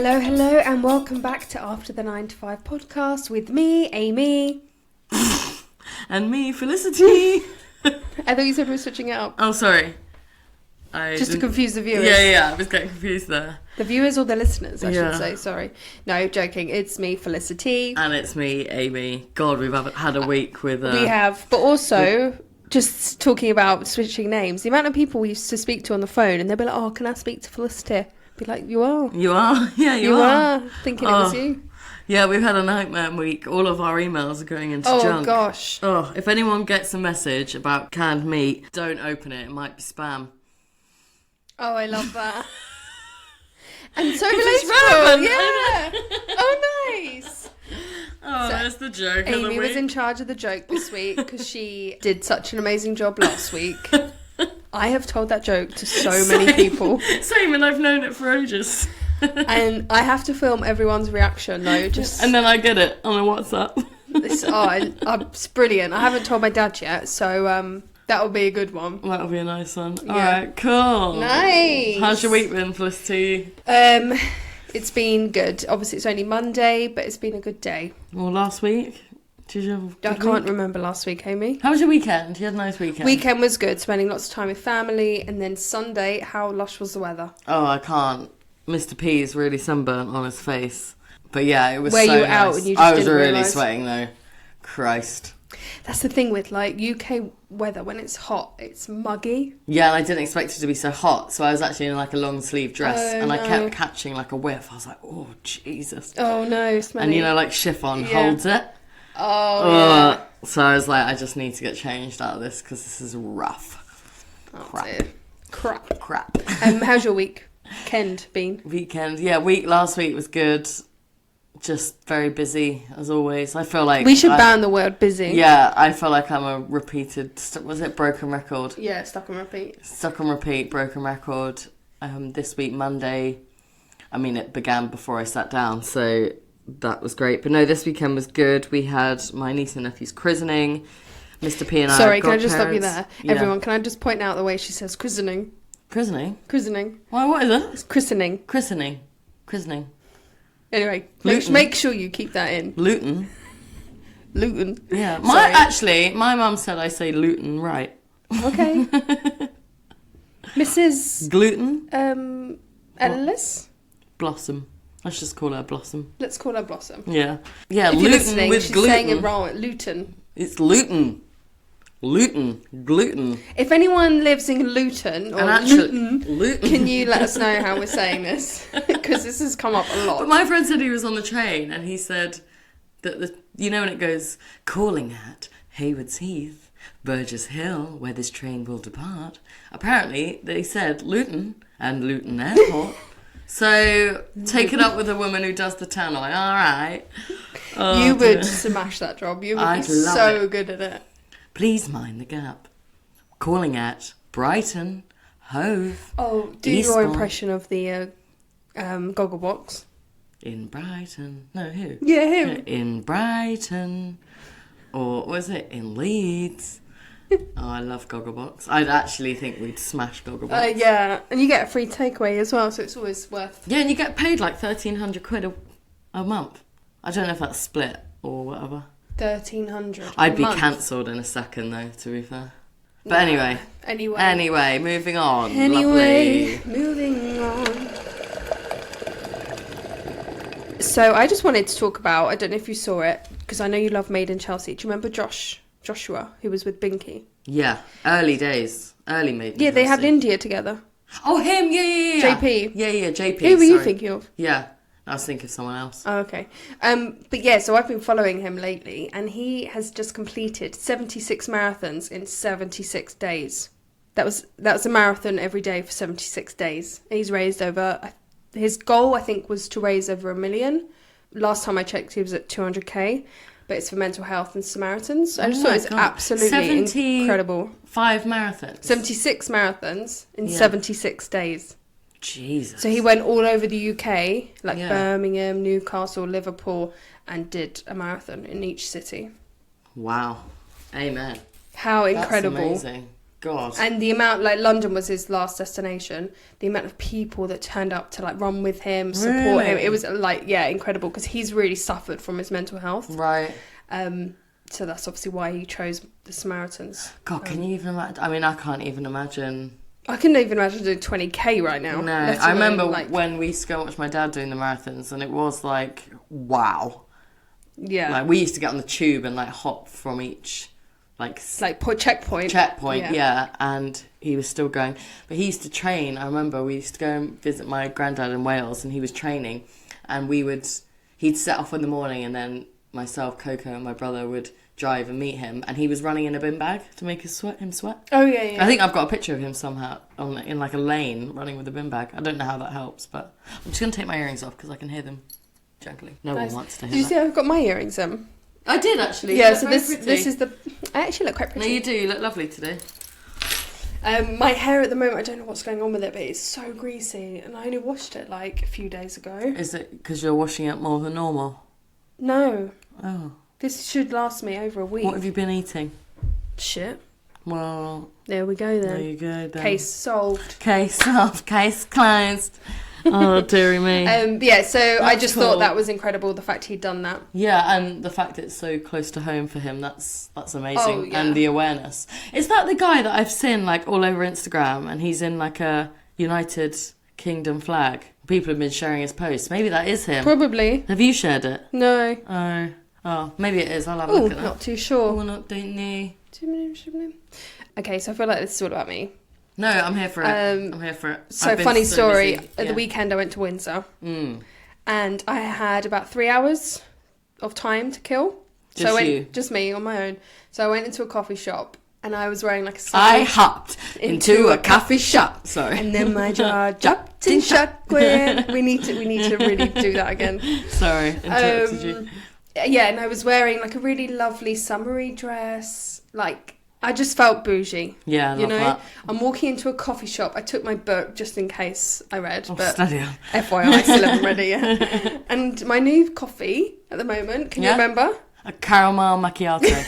Hello, and welcome back to After the 9 to 5 podcast with me, Amy. And me, Felicity. I thought you said we were switching it up. Oh, sorry. Just to confuse the viewers. Yeah, I was getting confused there. The viewers or the listeners, I should say, sorry. No, joking. It's me, Felicity. And it's me, Amy. God, we've had a week with... We have, but also... Just talking about switching names, the amount of people we used to speak to on the phone, and they'd be like, "Oh, can I speak to Felicity?" Be like, "You are." You are? Yeah, you are. Thinking it was you. Yeah, we've had a nightmare week. All of our emails are going into junk. Oh, gosh. Oh, if anyone gets a message about canned meat, don't open it. It might be spam. Oh, I love that. And so relatable. Yeah. Oh, nice. Oh, so that's the joke of the week. Amy was in charge of the joke this week because she did such an amazing job last week. I have told that joke to so many people. Same, and I've known it for ages. And I have to film everyone's reaction though. And then I get it on a WhatsApp. It's brilliant. I haven't told my dad yet, so that'll be a good one. That'll be a nice one. Yeah. All right, cool. Nice. How's your week been, Felicity? It's been good. Obviously, it's only Monday, but it's been a good day. Well, last week? Did you have a good I can't remember last week, Amy. How was your weekend? You had a nice weekend? Weekend was good, spending lots of time with family. And then Sunday, how lush was the weather? Oh, I can't. Mr. P is really sunburnt on his face. But yeah, it was Were so you nice. out and you just I was didn't really realise? sweating though. Christ. That's the thing with like UK weather, when it's hot, it's muggy. Yeah, and I didn't expect it to be so hot, so I was actually in like a long sleeve dress, I kept catching like a whiff. I was like, oh Jesus. Oh no, smelly. And you know, like chiffon holds it. Oh yeah. So I was like, I just need to get changed out of this because this is rough. Oh, dear. Crap. How's your weekend been? Last week was good. Just very busy, as always. I feel like... We should ban the word busy. Yeah, I feel like I'm a repeated... Was it broken record? Yeah, stuck on repeat. Stuck on repeat, broken record. This week, Monday... I mean, it began before I sat down, so that was great. But no, this weekend was good. We had my niece and nephew's christening. Mr. P and I... Sorry, can I just stop you there? Yeah. Everyone, can I just point out the way she says christening? Christening? Christening. Why, what is it? It's christening. Christening. Anyway, make sure you keep that in. Luton. Yeah. My mum said I say Luton right. Okay. Mrs. Gluten? Ellis? Blossom. Let's just call her Blossom. Let's call her Blossom. Yeah. Yeah, if Luton you're listening, with she's gluten. saying it wrong. Luton. It's Luton. Gluten. If anyone lives in Luton or Luton, can you let us know how we're saying this? Because this has come up a lot. But my friend said he was on the train and he said that you know when it goes calling at Haywards Heath, Burgess Hill, where this train will depart. Apparently they said Luton and Luton Airport. So take it up with a woman who does the tannoy. All right. Oh, you would smash that job. You would be so good at it. Please mind the gap. Calling at Brighton, Hove. Oh, do Eastbourne. your impression of the Gogglebox. In Brighton. No, who? Yeah, him. In Brighton. Or was it in Leeds? Oh, I love Gogglebox. I'd actually think we'd smash Gogglebox. Yeah, and you get a free takeaway as well, so it's always worth... Yeah, and you get paid like 1,300 quid a month. I don't know if that's split or whatever. 1,300 I'd be cancelled in a second though, to be fair. But anyway, moving on. Lovely. Moving on. So I just wanted to talk about, I don't know if you saw it, because I know you love Made in Chelsea. Do you remember Joshua, who was with Binky? Yeah, early days. Early Made in Chelsea. Yeah, they had India together. Oh, him, yeah. JP. Yeah, JP. Who were you thinking of? Yeah, I was thinking of someone else. Oh, okay. But yeah, so I've been following him lately, and he has just completed 76 marathons in 76 days. That was a marathon every day for 76 days. And he's raised over... His goal, I think, was to raise over $1 million. Last time I checked, he was at 200k. But it's for mental health and Samaritans. I just thought it was absolutely incredible. 75 marathons? 76 marathons in 76 days. Jesus. So he went all over the UK, like Birmingham, Newcastle, Liverpool, and did a marathon in each city. Wow. Amen. How incredible. That's amazing. God. And the amount, like, London was his last destination. The amount of people that turned up to, like, run with him, support him. It was, like, yeah, incredible, because he's really suffered from his mental health. Right. So that's obviously why he chose the Samaritans. God, can you even imagine? I mean, I can't even imagine. I couldn't even imagine doing 20k right now. No, I remember when we used to go and watch my dad doing the marathons, and it was like, wow. Yeah. Like, we used to get on the tube and, like, hop from each, like checkpoint. Yeah. And he was still going. But he used to train. I remember we used to go and visit my granddad in Wales, and he was training. And he'd set off in the morning, and then myself, Coco, and my brother would drive and meet him. And he was running in a bin bag to make him sweat. Oh, yeah. I think I've got a picture of him somehow in, like, a lane running with a bin bag. I don't know how that helps, but I'm just going to take my earrings off because I can hear them juggling. No one wants to hear that. Did you see I've got my earrings on? I did, actually. Yeah, so this is the... I actually look quite pretty. No, you do. You look lovely today. My hair at the moment, I don't know what's going on with it, but it's so greasy, and I only washed it, like, a few days ago. Is it because you're washing it more than normal? No. Oh. This should last me over a week. What have you been eating? Shit. Well... There we go, then. There you go, then. Case solved. Case solved. Case closed. Oh, dearie me. Yeah, so That's I just cool. thought that was incredible, the fact he'd done that. Yeah, and the fact it's so close to home for him, that's amazing. Oh, yeah. And the awareness. Is that the guy that I've seen, like, all over Instagram, and he's in, like, a United Kingdom flag? People have been sharing his posts. Maybe that is him. Probably. Have you shared it? No. Oh, maybe it is. I'll have a look at that. Not too sure. Oh, not don't know. Okay, so I feel like this is all about me. No, I'm here for it. I'm here for it. So funny story. Busy. At the weekend I went to Windsor. And I had about 3 hours of time to kill. Just me on my own. So I went into a coffee shop and I was wearing like a I hopped into a coffee shop. Sorry. And then my jaw dropped in shotgun. We need to really do that again. Sorry, interrupted you. Yeah, and I was wearing like a really lovely summery dress. Like, I just felt bougie. Yeah, I love that. I'm walking into a coffee shop. I took my book just in case I read. But study on. FYI, I still haven't read it yet. And my new coffee at the moment, can you remember? A caramel macchiato.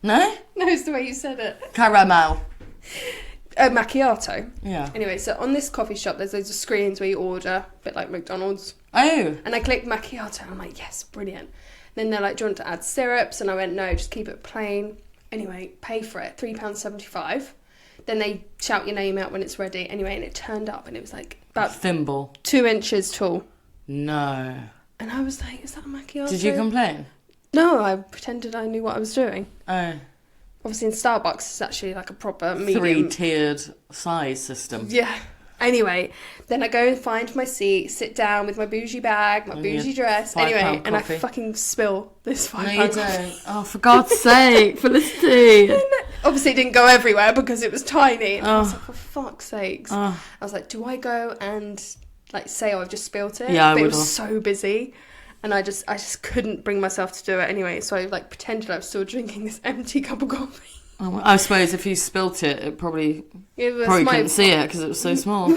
No? No, it's the way you said it. Caramel. A macchiato. Yeah. Anyway, so on this coffee shop, there's loads of screens where you order, a bit like McDonald's. Oh. And I clicked macchiato, and I'm like, yes, brilliant. Then they're like, do you want to add syrups? And I went, no, just keep it plain. Anyway, pay for it, £3.75. Then they shout your name out when it's ready. Anyway, and it turned up, and it was like about thimble, 2 inches tall. No. And I was like, is that a macchiato? Did you complain? No, I pretended I knew what I was doing. Oh. Obviously, in Starbucks, it's actually like a proper medium 3-tiered size system. Yeah. Anyway, then I go and find my seat, sit down with my bougie bag, my bougie dress. Anyway, and I fucking spill this £5. No, you don't. Oh, for God's sake, Felicity. Obviously, it didn't go everywhere because it was tiny. And I was like, for fuck's sakes. I was like, do I go and like say, I've just spilt it? Yeah, but it was so busy. And I just couldn't bring myself to do it anyway. So I like pretended I was still drinking this empty cup of coffee. Oh, I suppose if you spilt it, it probably couldn't see it because it was so small.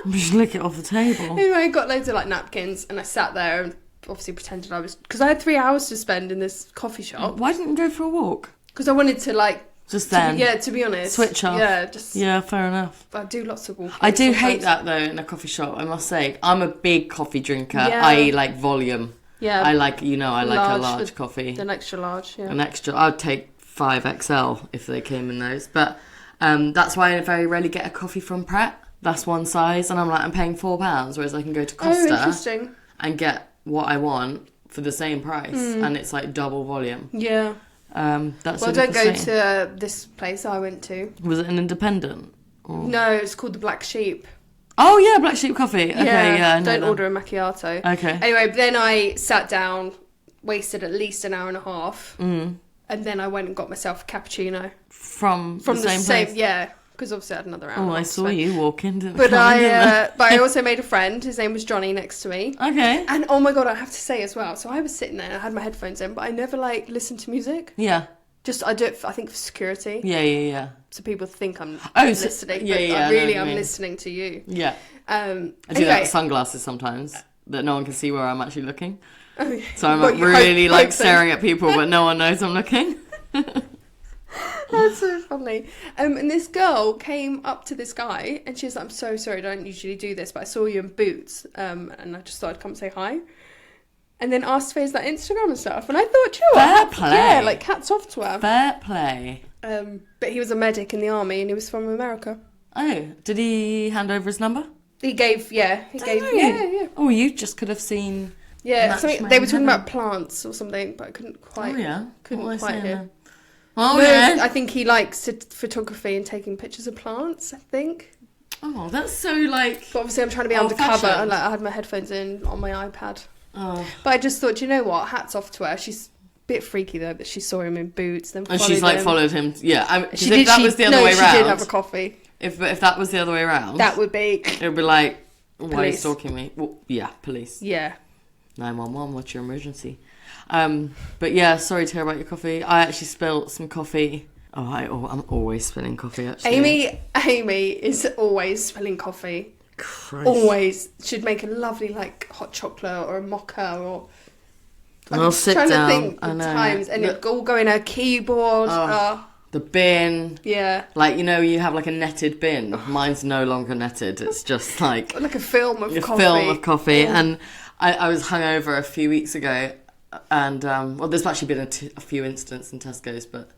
Just lick it off the table. Anyway, I got loads of like napkins and I sat there and obviously pretended I was... Because I had 3 hours to spend in this coffee shop. Why didn't you go for a walk? Because I wanted to like... Just then? To be honest. Switch off? Yeah, just... Yeah, fair enough. I do lots of walking. I do hate that though in a coffee shop, I must say. I'm a big coffee drinker, Yeah. i.e. like volume. Yeah. I like a large coffee. An extra large, yeah. An extra... I'd take 5XL if they came in those. But that's why I very rarely get a coffee from Pret. That's one size. And I'm paying £4, whereas I can go to Costa and get what I want for the same price. And it's like double volume. Yeah. Don't go to this place I went to. Was it an independent? Or... No, it's called the Black Sheep. Oh yeah, Black Sheep Coffee. Okay, yeah. Don't order a macchiato. Okay. Anyway, then I sat down, wasted at least an hour and a half, and then I went and got myself a cappuccino from the same place. Yeah, because obviously I had another hour. Oh, I saw you walking. But I also made a friend. His name was Johnny next to me. Okay. And oh my god, I have to say as well. So I was sitting there and I had my headphones in, but I never listened to music. Yeah. Just I do it. I think for security. Yeah. So people think I'm I'm listening. I'm listening to you. Yeah. I do that with sunglasses sometimes that no one can see where I'm actually looking. So I'm really staring at people, but no one knows I'm looking. That's so funny. And this girl came up to this guy and she was like, I'm so sorry, I don't usually do this, but I saw you in Boots, and I just thought I'd come say hi. And then asked for his like Instagram and stuff. And I thought, you know what? Fair play. Yeah, like hats off to her. Fair play. But he was a medic in the army and he was from America. Oh, did he hand over his number? He gave. Yeah. Oh, you just could have seen. Yeah, something, they were talking about plants or something, but I couldn't quite. Oh yeah, couldn't quite hear. Oh No, yeah. I think he likes photography and taking pictures of plants. I think. Oh, that's so like. But obviously, I'm trying to be undercover. old-fashioned. And, like, I had my headphones in on my iPad. Oh. But I just thought, you know what? Hats off to her. She's a bit freaky though that she saw him in Boots. Then And she's like him. followed him. Yeah, I mean, She if did. that was the other way she round. did have a coffee. If that was the other way around, That would be. it would be like, why are you Police. stalking me? Well, yeah, police. Yeah. 911, what's your emergency? But yeah, sorry to hear about your coffee. I actually spilt some coffee. I'm always spilling coffee, actually. Amy is always spilling coffee. Christ. Always. She'd make a lovely, like, hot chocolate or a mocha or... And I'll sit trying down. to think I of know. times. And it'd all go in her keyboard. The bin. Yeah. Like, you know, you have like a netted bin. Mine's no longer netted. It's just like... Like a film of coffee. film of coffee. Yeah. And I was hungover a few weeks ago. And, well, there's actually been a few incidents in Tesco's, but...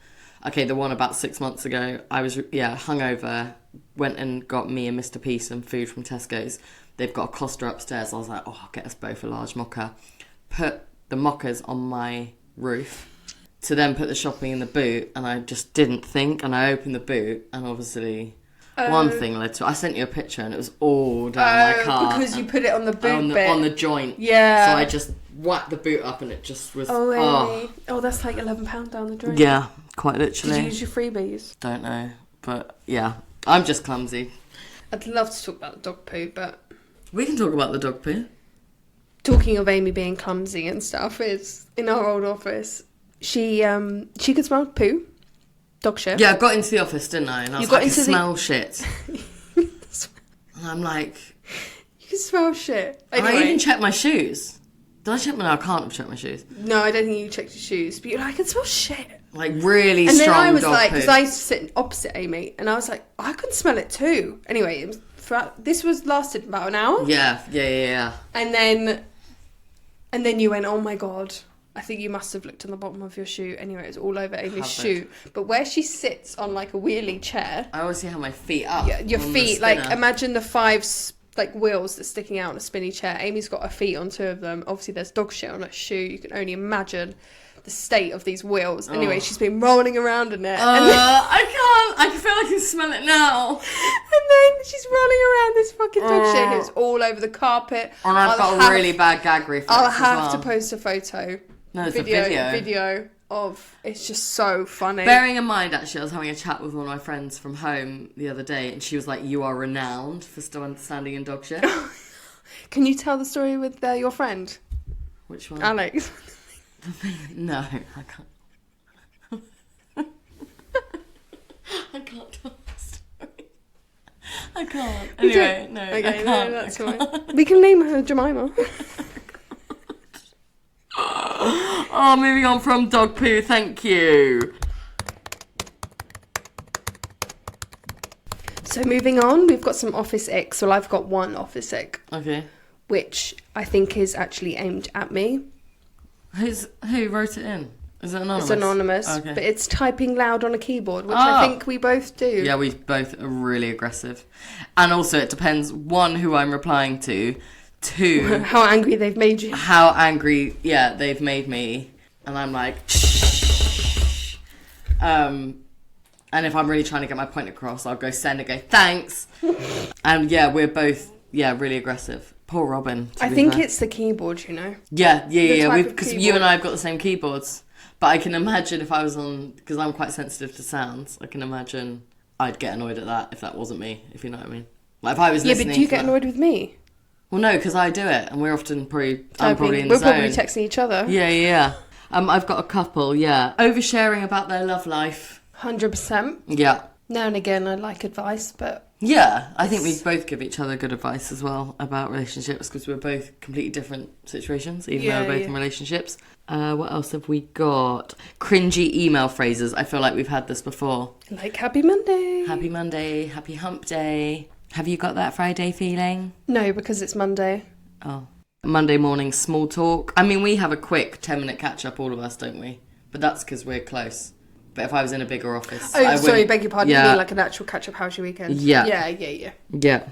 Okay, the one about 6 months ago, I was, hungover, went and got me and Mr. P some food from Tesco's. They've got a Costa upstairs. I was like, I'll get us both a large mocha. Put the mochas on my roof to then put the shopping in the boot, and I just didn't think, and I opened the boot, and obviously one thing led to... I sent you a picture, and it was all down my car. Because you put it on the boot bit. On the joint. Yeah. So I just whacked the boot up, and it just was... Oh, really? Oh, that's like £11 down the drain. Yeah, quite literally. Did you use your freebies? Don't know, but yeah, I'm just clumsy. I'd love to talk about the dog poo, but... We can talk about the dog poo. Talking of Amy being clumsy and stuff, is in our old office, she could smell poo, dog shit. Yeah, I got into the office, didn't I? And I was like, I smell shit. And I'm like... You can smell shit. Anyway. Anyway. I even checked my shoes. Did I check my... No, I can't have checked my shoes. No, I don't think you checked your shoes. But you're like, I can smell shit. Like, really and strong dog then I was poo. like, because I used to sit opposite Amy, and I was like, I can smell it too. Anyway, it was this lasted about an hour. Yeah. And then you went, oh my God, I think you must have looked on the bottom of your shoe. Anyway, it was all over Amy's shoe. But where she sits on like a wheelie chair. I always see how my feet up. Yeah, your feet, like imagine the 5 like wheels that's sticking out on a spinny chair. Amy's got her feet on 2 of them. Obviously there's dog shit on her shoe. You can only imagine the state of these wheels. Anyway, she's been rolling around in it. And then, I can't. I feel like I can smell it now. And then she's rolling around this fucking dog shit and it's all over the carpet. And I've got a really bad gag reflex I'll as have well. to post a photo. No, it's a video of... It's just so funny. Bearing in mind, actually, I was having a chat with one of my friends from home the other day, and she was like, you are renowned for standing in dog shit. Can you tell the story with your friend? Which one? Alex. No, I can't. I can't tell the story. I can't. Anyway, no, okay, I can't. No, that's fine. We can name her Jemima. Oh, moving on from dog poo, thank you. So moving on, we've got some office icks. Well, I've got one office ick. Okay. Which I think is actually aimed at me. Who wrote it in? Is it anonymous? It's anonymous, okay. but it's typing loud on a keyboard, which I think we both do. Yeah, we both are really aggressive. And also it depends, 1, who I'm replying to, 2... how angry they've made you. How angry, they've made me. And I'm like, shh. And if I'm really trying to get my point across, I'll go send and go, thanks. And we're both, really aggressive. Poor Robin. I think it's the keyboard, you know. Yeah. Because you and I have got the same keyboards. But I can imagine if I was on, because I'm quite sensitive to sounds, I can imagine I'd get annoyed at that if that wasn't me, if you know what I mean. Like if I was listening. Yeah, but do you get annoyed with me? Well, no, because I do it, and we're often I'm probably in the We're zone. probably texting each other. Yeah. I've got a couple, oversharing about their love life. 100%. Yeah. Now and again, I like advice, but Yeah, I think we both give each other good advice as well about relationships because we're both completely different situations, even though we're both in relationships. What else have we got? Cringy email phrases. I feel like we've had this before. Like Happy Monday. Happy Monday, happy hump day. Have you got that Friday feeling? No, because it's Monday. Oh. Monday morning small talk. I mean, we have a quick 10-minute catch-up, all of us, don't we? But that's because we're close. But if I was in a bigger office... sorry, beg your pardon. You mean like an actual catch-up, how's your weekend? Yeah. Yeah.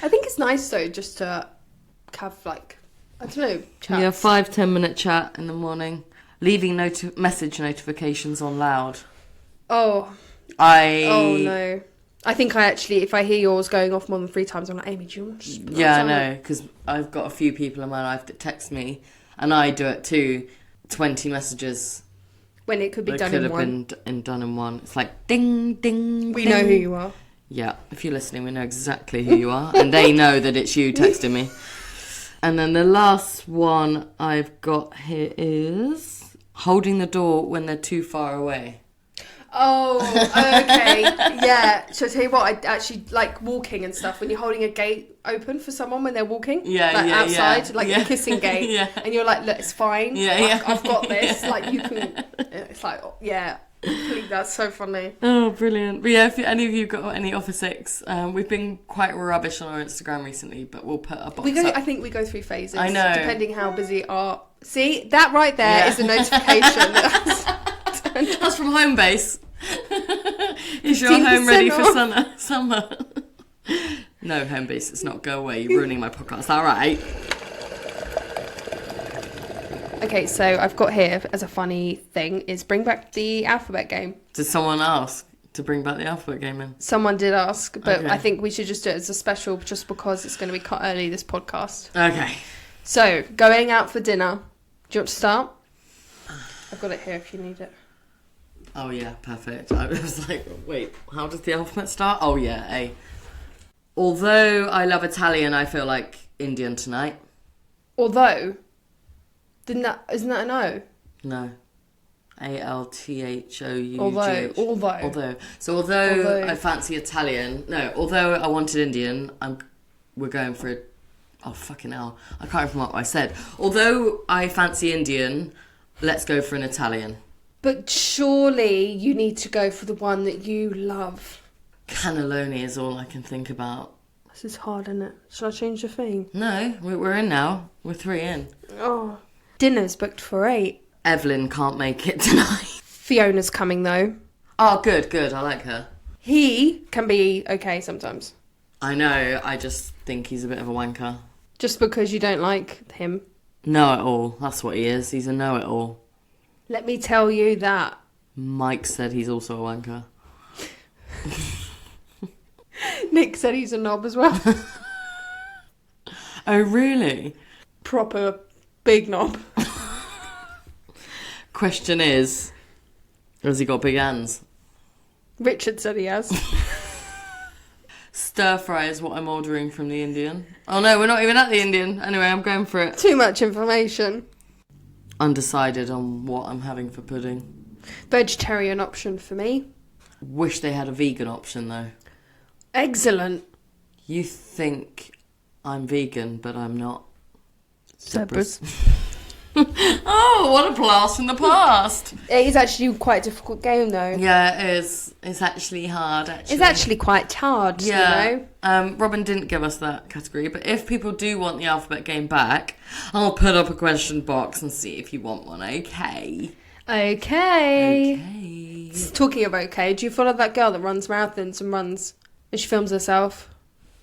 I think it's nice, though, just to have, like, I don't know, chats. Yeah, 5-10 minute chat in the morning. Leaving message notifications on loud. Oh. Oh, no. I think I actually, if I hear yours going off more than 3 times, I'm like, Amy, do you want to just... Yeah, I know, because I've got a few people in my life that text me, and I do it too. 20 messages... When it could be done in one. It could have been done in one. It's like, ding, ding, We ding. know who you are. Yeah, if you're listening, we know exactly who you are. And they know that it's you texting me. And then the last one I've got here is holding the door when they're too far away. Oh, okay. Yeah. So I tell you what, I actually like walking and stuff when you're holding a gate open for someone when they're walking. Yeah, like yeah, outside, yeah. like Yeah. a kissing gate. Yeah. And you're like, look, it's fine. Yeah, like, yeah. I've got this. Yeah. Like you can. It's like, yeah. That's so funny. Oh, brilliant. But yeah, if any of you got any offer six, we've been quite rubbish on our Instagram recently, but we'll put a box up. I think we go through phases. I know. Depending how busy our... See, that right there is a notification. That's from Homebase. Is your home ready for summer? No, Homebase, it's not. Go away. You're ruining my podcast. All right. Okay, so I've got here as a funny thing is bring back the alphabet game. Did someone ask to bring back the alphabet game in? Someone did ask, but Okay. I think we should just do it as a special just because it's going to be cut early, this podcast. Okay. So, going out for dinner. Do you want to start? I've got it here if you need it. Oh, yeah, perfect. I was like, wait, how does the alphabet start? Oh, yeah, A. Although I love Italian, I feel like Indian tonight. Although... isn't that an O? No. ALTHOUG. Although. So although I fancy Italian, although I wanted Indian, we're going for it. Oh, fucking hell. I can't remember what I said. Although I fancy Indian, let's go for an Italian. But surely you need to go for the one that you love. Cannelloni is all I can think about. This is hard, isn't it? Shall I change the theme? No, we're in now. We're 3 in. Oh. Dinner's booked for 8. Evelyn can't make it tonight. Fiona's coming, though. Oh, good. I like her. He can be okay sometimes. I know, I just think he's a bit of a wanker. Just because you don't like him. Know-it-all. That's what he is. He's a know-it-all. Let me tell you that. Mike said he's also a wanker. Nick said he's a knob as well. Oh, really? Proper big knob. Question is, has he got big hands? Richard said he has. Stir fry is what I'm ordering from the Indian. Oh no, we're not even at the Indian. Anyway, I'm going for it. Too much information. Undecided on what I'm having for pudding. Vegetarian option for me. Wish they had a vegan option though. Excellent. You think I'm vegan, but I'm not. Zebras. Oh, what a blast from the past. It is actually quite a difficult game, though. Yeah, it is. It's actually hard, actually. It's actually quite hard, yeah. you know. Robin didn't give us that category, but if people do want the alphabet game back, I'll put up a question box and see if you want one, okay? Okay. Talking of okay, do you follow that girl that runs marathons and she films herself?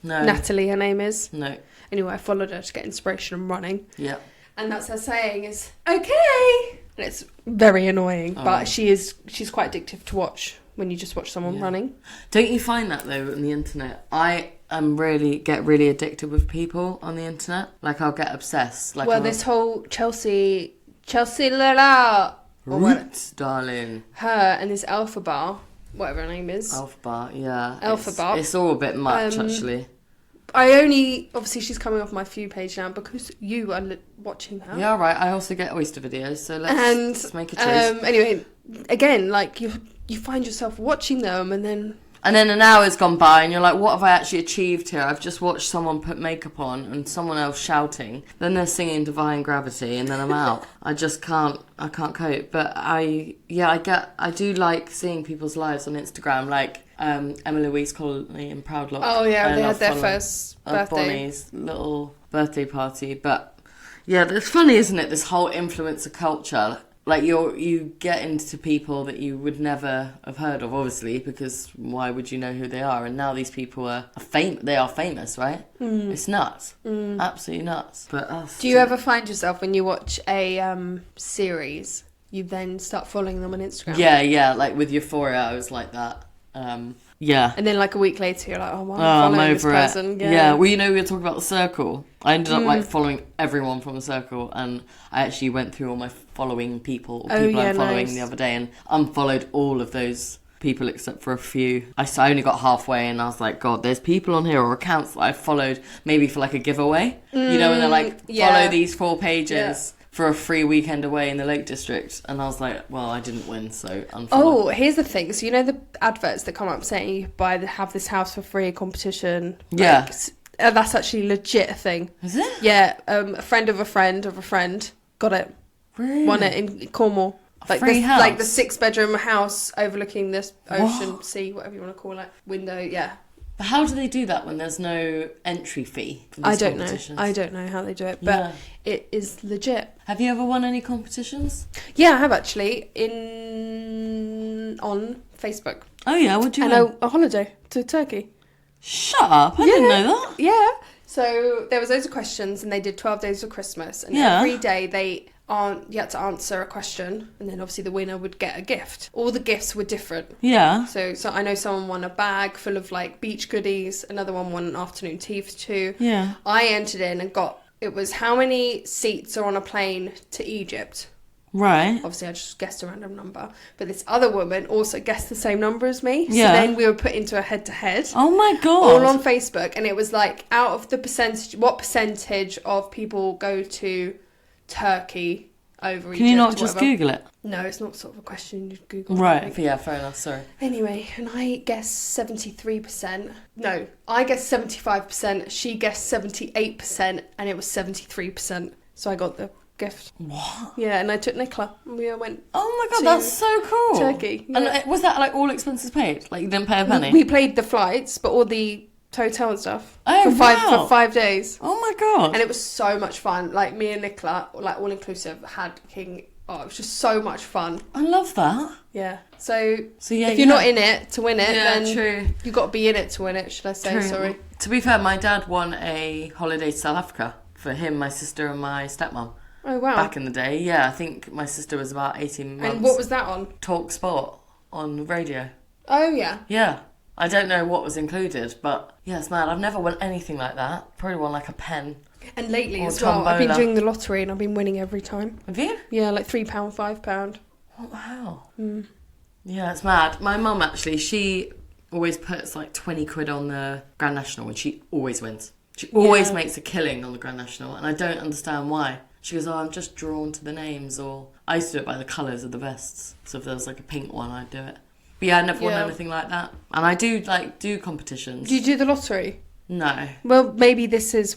No. Natalie, her name is. No. Anyway, I followed her to get inspiration on running. Yeah. And that's her saying is, okay. And it's very annoying, but she's quite addictive to watch when you just watch someone running. Don't you find that, though, on the internet? I get really addicted with people on the internet. Like, I'll get obsessed. Like, this whole Chelsea Lala. Roots, darling. Her and this Alpha Bar, whatever her name is. Alpha Bar, yeah. Alpha Bar. It's all a bit much, actually. Obviously she's coming off my For You page now because you are watching her. Yeah, right. I also get oyster videos, so let's make a choice. Anyway, again, like you find yourself watching them and then And then an hour's gone by and you're like, what have I actually achieved here? I've just watched someone put makeup on and someone else shouting. Then they're singing Divine Gravity and then I'm out. I can't cope. But I do like seeing people's lives on Instagram, like Emma Louise Colley and Proudlock. Oh yeah, they had their following first birthday. Bonnie's little birthday party. But yeah, it's funny, isn't it? This whole influencer culture. Like you get into people that you would never have heard of, obviously, because why would you know who they are? And now these people are famous, right? It's nuts, absolutely nuts. But do you ever find yourself when you watch a series, you then start following them on Instagram? Yeah, like with Euphoria, I was like that. Yeah. And then like a week later, you're like, oh, well, I'm I'm following this over person. it. Yeah. Well, we were talking about The Circle. I ended up like following everyone from The Circle, and I actually went through all my following people, I'm following the other day, and unfollowed all of those people except for a few. I only got halfway, and I was like, God, there's people on here or accounts that I followed maybe for like a giveaway. You know, and they're like, follow these 4 pages. For a free weekend away in the Lake District, and I was like, well, I didn't win, so unfollow. Oh, here's the thing. So you know the adverts that come up saying you have this house for free competition? Yeah. That's actually legit a thing. Is it? Yeah, a friend of a friend of a friend got it. Really? Won it in Cornwall. Like free house? Like the 6-bedroom house overlooking this ocean, sea, whatever you want to call it. Window, yeah. But how do they do that when there's no entry fee for these I don't competitions? know. I don't know how they do it, but it is legit. Have you ever won any competitions? Yeah, I have actually on Facebook. Oh yeah, what'd you win? A holiday to Turkey. Shut up! I didn't know that. Yeah. So there was loads of questions, and they did 12 days of Christmas, and every day you had to answer a question, and then obviously the winner would get a gift. All the gifts were different. Yeah. So I know someone won a bag full of like beach goodies. Another one won an afternoon tea for 2. Yeah. I entered in and it was how many seats are on a plane to Egypt. Right. Obviously, I just guessed a random number. But this other woman also guessed the same number as me. Yeah. So then we were put into a head-to-head. Oh my God. All on Facebook. And it was like, out of the percentage, what percentage of people go to Turkey over Egypt? Can you not just Google it? No, it's not sort of a question you'd Google. Right. Yeah, fair enough. Sorry. Anyway, and I guessed 73%. No, I guessed 75%. She guessed 78%. And it was 73%. So I got the gift. What? Yeah, and I took Nicola and we went. Oh my God, that's so cool. Turkey. Yeah. And was that like all expenses paid? Like you didn't pay a penny? We paid the flights, but all the hotel and stuff. Oh, for 5 days. Oh my God. And it was so much fun. Like me and Nicola, like all inclusive, had it was just so much fun. I love that. Yeah. So yeah, if you're not in it to win it, then true. You got to be in it to win it. Should I say? True. Sorry. To be fair, my dad won a holiday to South Africa for him, my sister, and my stepmom. Oh wow. Back in the day, yeah. I think my sister was about 18 months. And what was that on? Talk Sport on the radio. Oh yeah. Yeah. I don't know what was included, but yeah, it's mad. I've never won anything like that. Probably won like a pen. And lately or as well, tombola. I've been doing the lottery and I've been winning every time. Have you? Yeah, like £3, £5. Oh, wow. Yeah, it's mad. My mum actually, she always puts like 20 quid on the Grand National and she always wins. She always makes a killing on the Grand National and I don't understand why. She goes, I'm just drawn to the names, or I used to do it by the colours of the vests. So if there was like a pink one, I'd do it. But yeah, I never won anything like that. And I do competitions. Do you do the lottery? No. Well, maybe this is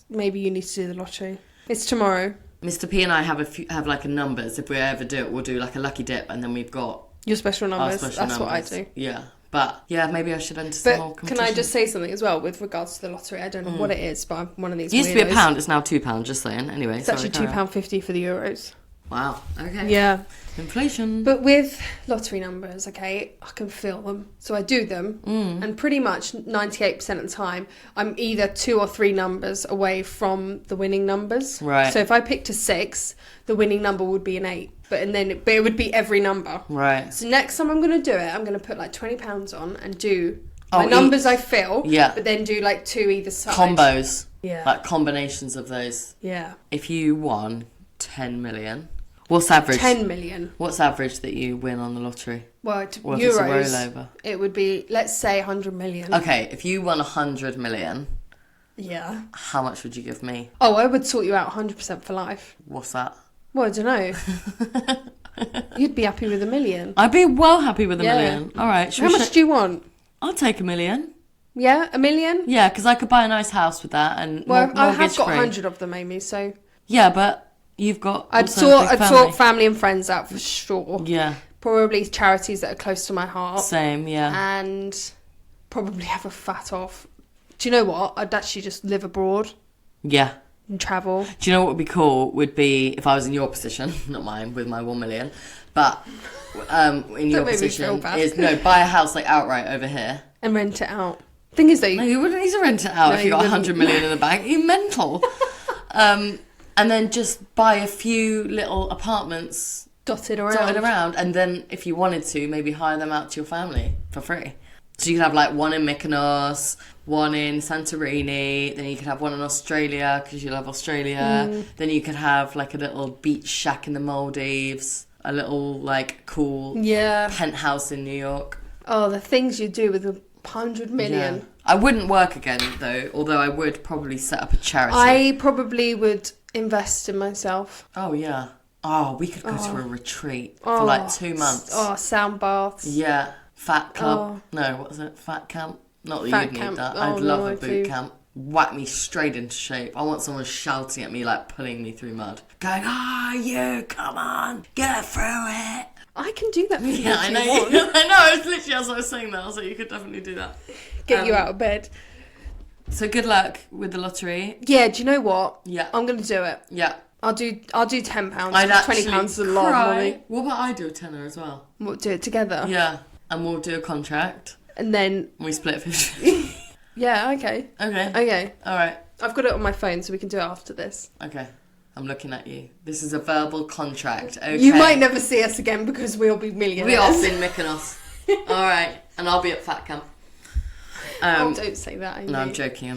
maybe you need to do the lottery. It's tomorrow. Mr. P and I have like a numbers. If we ever do it, we'll do like a lucky dip, and then we've got your special numbers. Our special That's numbers. what I do. Yeah. But yeah, maybe I should enter some more competitions. Can I just say something as well with regards to the lottery? I don't know what it is, but I'm one of these. It used to be weirdos. £1, it's now £2, just saying. Anyway, It's actually £2.50 for the Euros. Wow. Okay. Yeah. Inflation. But with lottery numbers, okay, I can feel them. So I do them. And pretty much 98% of the time, I'm either 2 or 3 numbers away from the winning numbers. Right. So if I picked a 6, the winning number would be an 8. But it would be every number. Right. So next time I'm going to do it, I'm going to put like £20 on and do my numbers I feel. Yeah. But then do like 2 either side. Combos. Yeah. Like combinations of those. Yeah. If you won 10 million... What's average? 10 million. What's average that you win on the lottery? Well, or if Euros, it's a rollover? It would be, let's say, 100 million. Okay, if you won 100 million, yeah, how much would you give me? Oh, I would sort you out 100% for life. What's that? Well, I don't know. You'd be happy with $1 million. I'd be well happy with $1 million. All right. How much do you want? I'll take $1 million. Yeah, $1 million? Yeah, because I could buy a nice house with that and Well, I have mortgage got free. 100 of them, Amy, so... Yeah, but you've got I'd also a big family. sort family and friends out for sure. Yeah. Probably charities that are close to my heart. Same, yeah. And probably have a fat off. Do you know what? I'd actually just live abroad Yeah. and travel. Do you know what would be cool? Would be if I was in your position, not mine, with my 1 million, but in your position is buy a house like outright over here And rent it out. Thing is, though, No, you wouldn't need to rent it out if you got 100 million in the bank. You're mental. And then just buy a few little apartments dotted around. And then if you wanted to, maybe hire them out to your family for free. So you could have like one in Mykonos, one in Santorini, then you could have one in Australia because you love Australia. Then you could have like a little beach shack in the Maldives, a little like cool penthouse in New York. Oh, the things you do with 100 million. Yeah. I wouldn't work again though, although I would probably set up a charity. I probably would invest in myself. Oh yeah. Oh, we could go to a retreat for like 2 months. Oh, sound baths. Yeah. Fat club. No, what was it? Fat camp? Not that you'd need that. I'd love a boot camp. Whack me straight into shape. I want someone shouting at me, like pulling me through mud. Going, you, come on, get through it. I can do that for you. Yeah, I know. I know. It's literally as I was saying that. I was like, you could definitely do that. Get you out of bed. So good luck with the lottery. Yeah. Do you know what? Yeah. I'm gonna do it. Yeah. I'll do £10. £20 is a cry. lot of money. What about I do a tenner as well? We'll do it together. Yeah. And we'll do a contract. And then we split 50. Yeah. Okay. Okay. All right. I've got it on my phone, so we can do it after this. Okay. I'm looking at you. This is a verbal contract. Okay. You might never see us again because we'll be millionaires. We're off in Mykonos. All right. And I'll be at Fat Camp. Don't say that. Amy. No, I'm joking.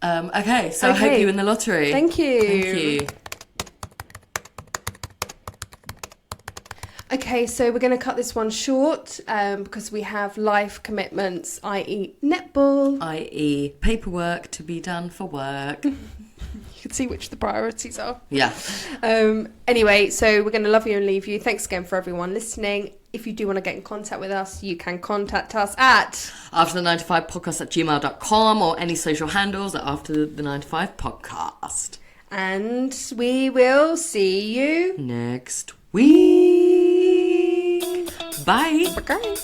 Okay, so I hope you win the lottery. Thank you. Thank you. Okay, so we're going to cut this one short because we have life commitments, i.e. netball. I.e. paperwork to be done for work. You can see which the priorities are. Yeah. Anyway, so we're going to love you and leave you. Thanks again for everyone listening. If you do want to get in contact with us, you can contact us at after9to5podcast@gmail.com or any social handles at After the 9 to 5 Podcast. And we will see you next week. Bye. Bye.